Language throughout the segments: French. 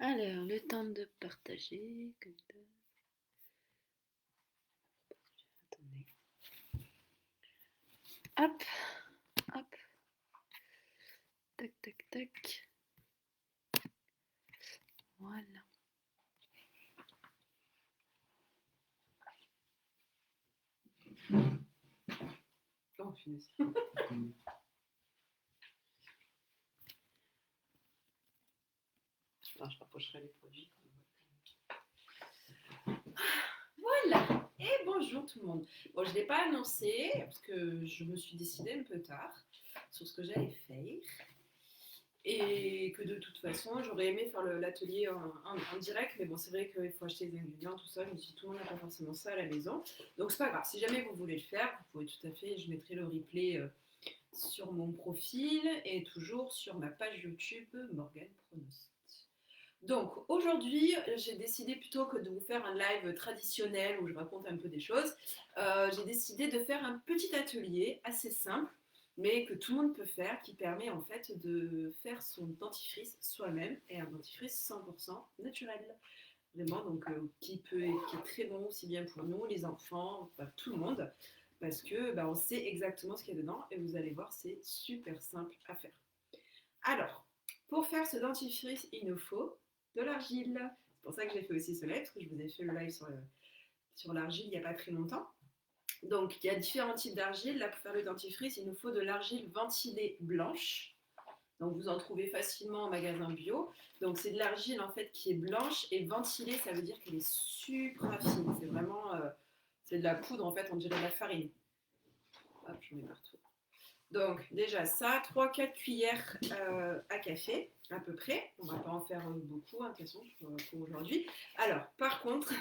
Alors, le temps de partager. Attendez. Hop, hop. Tac, tac, tac. Voilà. Oh, punaise. Non, je rapprocherai les produits. Voilà. Et bonjour tout le monde. Bon, je ne l'ai pas annoncé parce que je me suis décidée un peu tard sur ce que j'allais faire. Et que de toute façon, j'aurais aimé faire l'atelier en direct, mais bon, c'est vrai qu'il faut acheter des ingrédients, tout ça. Je me suis dit, tout le monde n'a pas forcément ça à la maison. Donc, c'est pas grave. Si jamais vous voulez le faire, vous pouvez tout à fait. Je mettrai le replay sur mon profil et toujours sur ma page YouTube Morgane Pronost. Donc aujourd'hui, j'ai décidé plutôt que de vous faire un live traditionnel où je raconte un peu des choses, j'ai décidé de faire un petit atelier assez simple, mais que tout le monde peut faire, qui permet en fait de faire son dentifrice soi-même et un dentifrice 100% naturel. Vraiment, donc qui est très bon aussi bien pour nous, les enfants, enfin, tout le monde, parce que on sait exactement ce qu'il y a dedans et vous allez voir, c'est super simple à faire. Alors, pour faire ce dentifrice, il nous faut de l'argile. C'est pour ça que j'ai fait aussi ce live, parce que je vous ai fait le live sur l'argile il n'y a pas très longtemps. Donc, il y a différents types d'argile. Là, pour faire le dentifrice, il nous faut de l'argile ventilée blanche. Donc, vous en trouvez facilement en magasin bio. Donc, c'est de l'argile en fait qui est blanche et ventilée, ça veut dire qu'elle est super fine. C'est vraiment, c'est de la poudre en fait, on dirait de la farine. Hop, je mets partout. Donc déjà ça, 3-4 cuillères à café à peu près. On ne va pas en faire beaucoup, de toute façon, pour aujourd'hui. Alors par contre,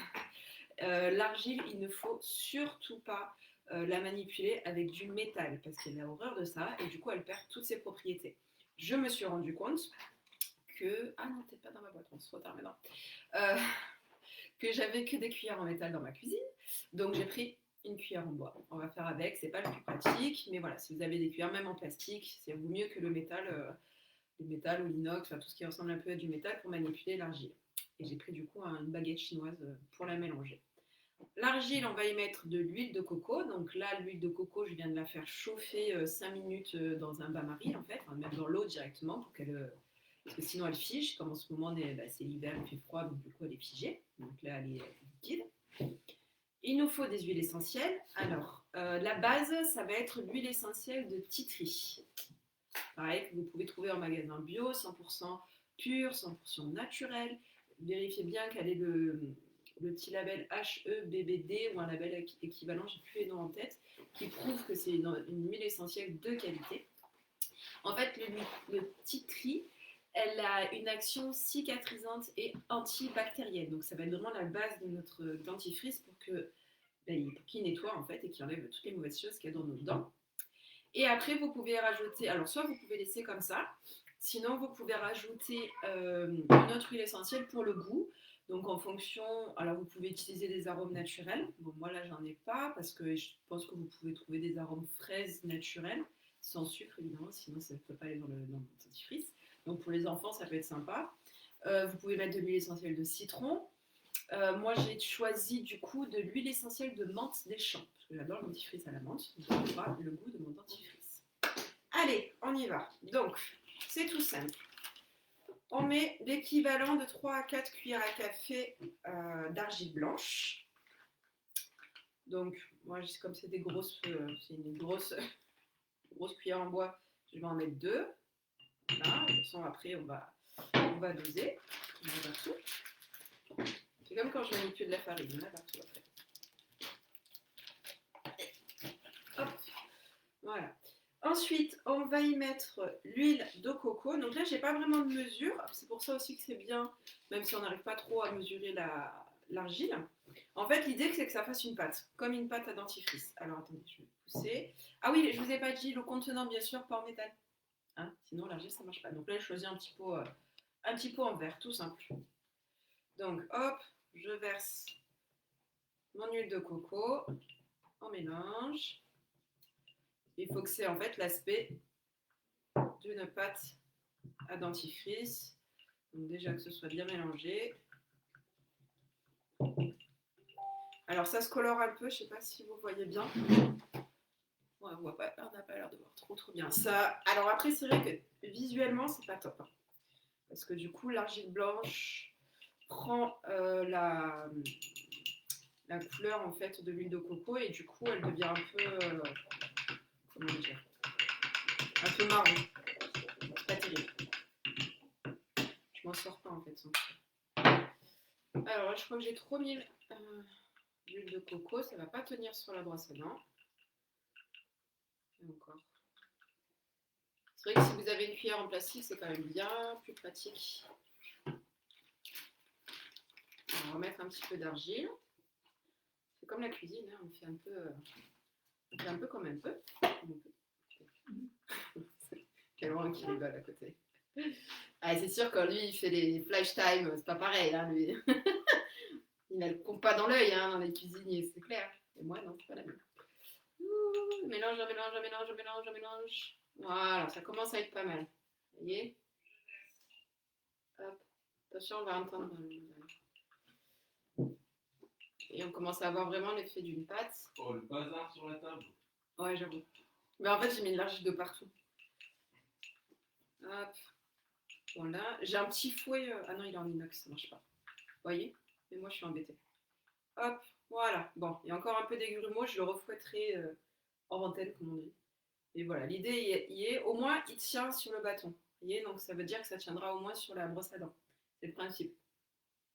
l'argile, il ne faut surtout pas la manipuler avec du métal parce qu'elle a horreur de ça et du coup elle perd toutes ses propriétés. Je me suis rendu compte que... Ah non, peut-être pas dans ma boîte, on se retard maintenant. Euh, que j'avais que des cuillères en métal dans ma cuisine. Donc j'ai pris une cuillère en bois. On va faire avec, c'est pas le plus pratique, mais voilà, si vous avez des cuillères même en plastique, c'est vaut mieux que le métal ou l'inox, enfin, tout ce qui ressemble un peu à du métal pour manipuler l'argile. Et j'ai pris du coup une baguette chinoise pour la mélanger. L'argile, on va y mettre de l'huile de coco. Donc là, l'huile de coco, je viens de la faire chauffer 5 minutes dans un bain-marie, en fait, enfin, même dans l'eau directement pour qu'elle parce que sinon elle fige, comme en ce moment c'est l'hiver, il fait froid, donc du coup elle est figée. Donc là elle est liquide. Il nous faut des huiles essentielles. Alors, la base, ça va être l'huile essentielle de titri. Pareil, que vous pouvez trouver en magasin bio, 100% pur, 100% naturel. Vérifiez bien quel est le petit label HEBBD ou un label équivalent, j'ai plus les noms en tête, qui prouve que c'est une huile essentielle de qualité. En fait, le titri, elle a une action cicatrisante et antibactérienne. Donc, ça va être vraiment la base de notre dentifrice pour qu'il nettoie en fait et qu'il enlève toutes les mauvaises choses qu'il y a dans nos dents. Et après, vous pouvez rajouter, alors soit vous pouvez laisser comme ça, sinon vous pouvez rajouter une autre huile essentielle pour le goût. Donc en fonction, alors vous pouvez utiliser des arômes naturels. Bon, moi là j'en ai pas parce que je pense que vous pouvez trouver des arômes fraises naturels, sans sucre évidemment, sinon ça ne peut pas aller dans le dentifrice. Donc pour les enfants ça peut être sympa. Vous pouvez mettre de l'huile essentielle de citron. Moi, j'ai choisi du coup de l'huile essentielle de menthe des champs, parce que j'adore le dentifrice à la menthe, donc ça aura le goût de mon dentifrice. Allez, on y va. Donc, c'est tout simple. On met l'équivalent de 3 à 4 cuillères à café d'argile blanche. Donc, moi, comme c'est des grosses, c'est une grosse cuillère en bois, je vais en mettre 2. Là, de toute façon, après, on va doser. On va tout. C'est comme quand je manipule de la farine, on a partout après. Hop, voilà. Ensuite, on va y mettre l'huile de coco. Donc là, j'ai pas vraiment de mesure. C'est pour ça aussi que c'est bien, même si on n'arrive pas trop à mesurer l'argile. En fait, l'idée, c'est que ça fasse une pâte, comme une pâte à dentifrice. Alors, attendez, je vais pousser. Ah oui, je vous ai pas dit le contenant, bien sûr, pas en métal. Hein, sinon, l'argile, ça marche pas. Donc là, je choisis un petit pot en verre, tout simple. Donc, hop, je verse mon huile de coco, on mélange. Il faut que c'est en fait l'aspect d'une pâte à dentifrice. Donc déjà que ce soit bien mélangé. Alors ça se colore un peu, je ne sais pas si vous voyez bien. Ouais, on n'a pas l'air de voir trop bien. Ça, alors après, c'est vrai que visuellement, c'est pas top. Hein, parce que du coup, l'argile blanche prend la couleur en fait de l'huile de coco et du coup, elle devient un peu, comment dire, un peu marron. C'est pas terrible. Je m'en sors pas en fait sans ça. Alors là, je crois que j'ai trop mis l'huile de coco, ça va pas tenir sur la brosse à dents. Et encore. C'est vrai que si vous avez une cuillère en plastique, c'est quand même bien plus pratique. On va remettre un petit peu d'argile. C'est comme la cuisine, hein, on fait un peu comme un peu. Quel loin qui rigole à côté. Ah, c'est sûr que lui, il fait les flash time, c'est pas pareil, hein, lui. Il n'a le compas dans l'œil, hein, dans les cuisiniers, c'est clair. Et moi, non, c'est pas la même. Mélange, mélange, mélange, mélange, mélange. Voilà, ça commence à être pas mal. Vous voyez? Hop. Attention, on va entendre. Et on commence à avoir vraiment l'effet d'une pâte. Oh, le bazar sur la table. Ouais, j'avoue. Mais en fait, j'ai mis de l'argile de partout. Hop. Voilà. J'ai un petit fouet. Ah non, il est en inox, ça marche pas. Vous voyez? Mais moi, je suis embêtée. Hop. Voilà. Bon, il y a encore un peu d'aigrumeau. Je le refouetterai en antenne, comme on dit. Et voilà. L'idée y est. Au moins, il tient sur le bâton. Vous voyez? Donc, ça veut dire que ça tiendra au moins sur la brosse à dents. C'est le principe.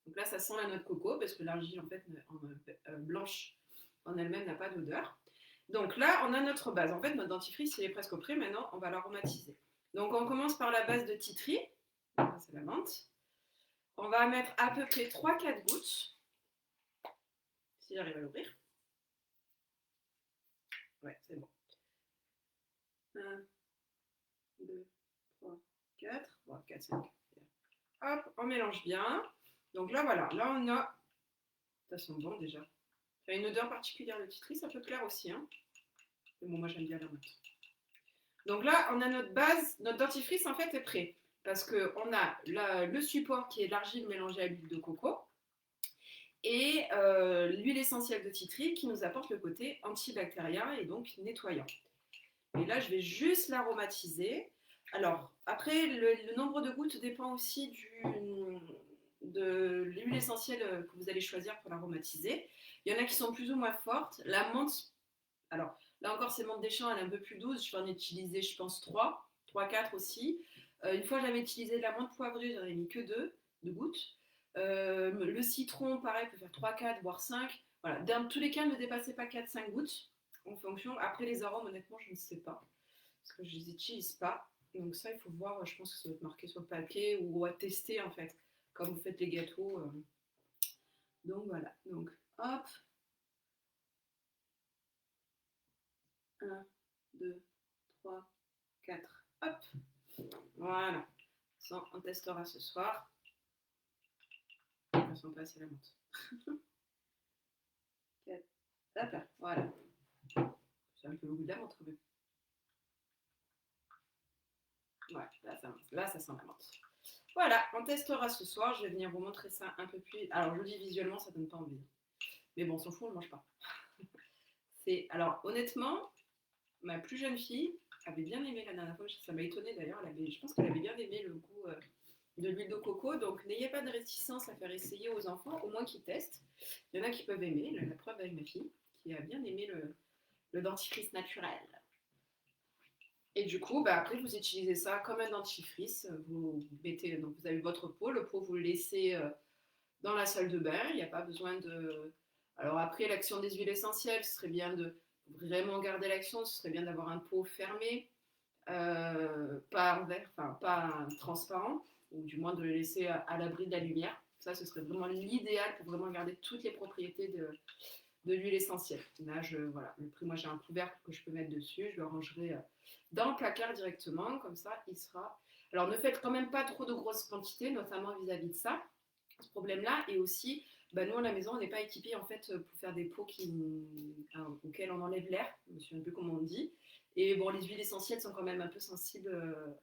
Donc là, ça sent la noix de coco parce que l'argile en fait blanche en elle-même n'a pas d'odeur. Donc là, on a notre base. En fait, notre dentifrice, il est presque prêt. Maintenant, on va l'aromatiser. Donc on commence par la base de tea tree. C'est la menthe. On va mettre à peu près 3-4 gouttes. Si j'arrive à l'ouvrir. Ouais, c'est bon. 1, 2, 3, 4. Bon, 4, 5. Hop, on mélange bien. Donc là, voilà. Là, on a... Ça sent bon déjà. Ça a une odeur particulière de tea tree. Ça peut plaire aussi. Hein. Mais bon, moi, j'aime bien la menthe. Donc là, on a notre base. Notre dentifrice, en fait, est prêt. Parce qu'on a le support qui est l'argile mélangée à l'huile de coco. Et l'huile essentielle de tea tree qui nous apporte le côté antibactérien et donc nettoyant. Et là, je vais juste l'aromatiser. Alors, après, le nombre de gouttes dépend aussi de l'huile essentielle que vous allez choisir pour l'aromatiser. Il y en a qui sont plus ou moins fortes. La menthe, alors là encore, c'est menthe des champs, elle est un peu plus douce. Je vais en utiliser, je pense, 3-4 aussi. Une fois, j'avais utilisé de la menthe poivrée, j'en ai mis que 2 gouttes. Le citron, pareil, peut faire 3-4, voire 5. Voilà. Dans tous les cas, ne dépassez pas 4-5 gouttes en fonction. Après, les arômes, honnêtement, je ne sais pas. Parce que je ne les utilise pas. Donc ça, il faut voir, je pense que ça doit être marqué sur le papier ou à tester, en fait, comme vous faites les gâteaux. Donc voilà. Donc, hop. 1, 2, 3, 4. Hop. Voilà. Ça, on testera ce soir. Ça sent pas assez la menthe. 4. Hop là. Voilà. C'est un peu le goût de la menthe quand même. Ouais, là, ça sent la menthe. Voilà, on testera ce soir. Je vais venir vous montrer ça un peu plus. Alors, je vous dis visuellement, ça donne pas envie. Mais bon, on s'en fout, on ne mange pas. Alors, honnêtement, ma plus jeune fille avait bien aimé la dernière fois. Ça m'a étonnée d'ailleurs. Je pense qu'elle avait bien aimé le goût de l'huile de coco. Donc, n'ayez pas de réticence à faire essayer aux enfants, au moins qu'ils testent. Il y en a qui peuvent aimer. La preuve avec ma fille, qui a bien aimé le dentifrice naturel. Et du coup, après, vous utilisez ça comme un dentifrice. Vous avez votre pot. Le pot, vous le laissez dans la salle de bain. Il n'y a pas besoin de... Alors après, l'action des huiles essentielles, ce serait bien de vraiment garder l'action. Ce serait bien d'avoir un pot fermé, pas en verre, enfin pas transparent, ou du moins de le laisser à l'abri de la lumière. Ça, ce serait vraiment l'idéal pour vraiment garder toutes les propriétés de l'huile essentielle. Là, moi j'ai un couvercle que je peux mettre dessus. Je le rangerai dans le placard directement, comme ça, il sera... Alors, ne faites quand même pas trop de grosses quantités, notamment vis-à-vis de ça, ce problème-là. Et aussi, nous, à la maison, on n'est pas équipés, en fait, pour faire des pots auxquels on enlève l'air. Je ne me souviens plus comment on dit. Et bon, les huiles essentielles sont quand même un peu sensibles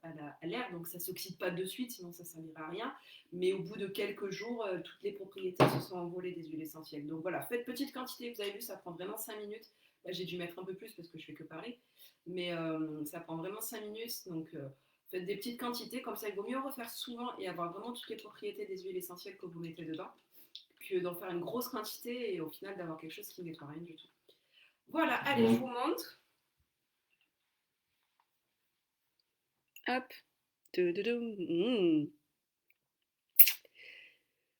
à l'air, donc ça ne s'oxyde pas de suite, sinon ça ne servira à rien. Mais au bout de quelques jours, toutes les propriétés se sont envolées des huiles essentielles. Donc voilà, faites petite quantité, vous avez vu, ça prend vraiment 5 minutes. Là, j'ai dû mettre un peu plus parce que je fais que parler. Mais ça prend vraiment 5 minutes, donc faites des petites quantités, comme ça il vaut mieux refaire souvent et avoir vraiment toutes les propriétés des huiles essentielles que vous mettez dedans, que d'en faire une grosse quantité et au final d'avoir quelque chose qui ne nettoie rien du tout. Voilà, allez, je vous montre. Hop. Toudoudou.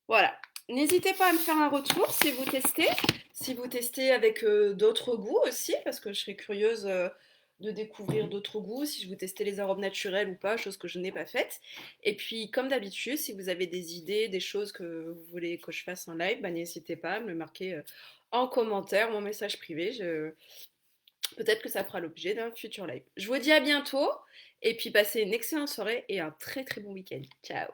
Voilà. N'hésitez pas à me faire un retour si vous testez. Si vous testez avec d'autres goûts aussi, parce que je serais curieuse de découvrir d'autres goûts, si je vous testais les arômes naturels ou pas, chose que je n'ai pas faite. Et puis, comme d'habitude, si vous avez des idées, des choses que vous voulez que je fasse en live, bah, n'hésitez pas à me le marquer en commentaire, mon message privé. Peut-être que ça fera l'objet d'un futur live. Je vous dis à bientôt, et puis passez une excellente soirée et un très très bon week-end. Ciao!